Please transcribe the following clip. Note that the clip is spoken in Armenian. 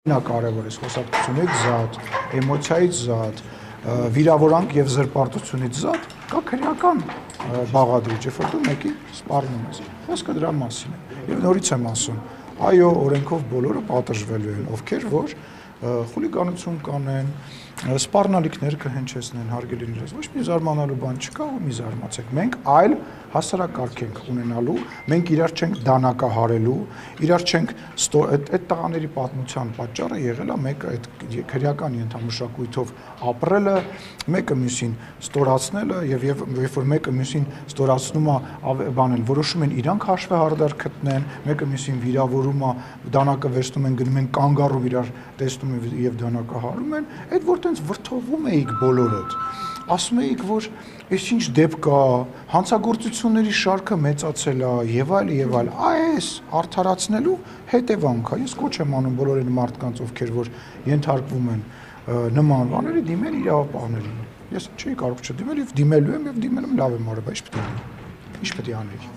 Նա կարևոր է խոսակցությունից զատ, էմոցիայից զատ, վիրավորանք եւ զրպարտությունից զատ, կա քրեական բաղադրիչ, երբ որ դու մեկի սպառնում ես։ Խոսքը դրա մասին է։ Եվ նորից եմ ասում, այո, օրենքով բոլորը պատժվելու են, ովքեր որ խուլիգանություն կանեն, սպառնալիքներ կհնչեցնեն, հարգելիներս, ոչ մի զարմանալու բան չկա, ու մի զարմացեք։ Մենք այլ հասարակարգ ենք ունենալու, մենք իրար չենք դանակահարելու, իրար չենք այդ տղաների պատմության պատճառը եղել է մեկը այդ քրեական ենթամշակույթով ապրելը, մեկը մյուսին ստորացնելը եւ երբ որ մեկը մյուսին ստորացնում է բանել, որոշում են իրանք հաշվեհարդար գտնեն, մեկը մյուսին վիրավորում է, դանակը վերցնում են, գնում են կանգ առով իրար տեսնում եւ դանակահարում են, այդ որ տենց վրթովում էիք բոլորդ, ասում էիք, որ այս ինչ դեպք է, հանցագործությունների շարքը մեծացել է եւ այլ, այս արդարացնելու հետևանք է։ Ես կոչ եմ անում բոլոր այն մարդկանց, ովքեր որ ենթարկվում են նման բաների, դիմել իրավապահներին։ Ես չի կարող չդիմել եւ դիմելու եմ եւ դիմել եմ լավ եմ արել, բայց ինչ պետք է անեի։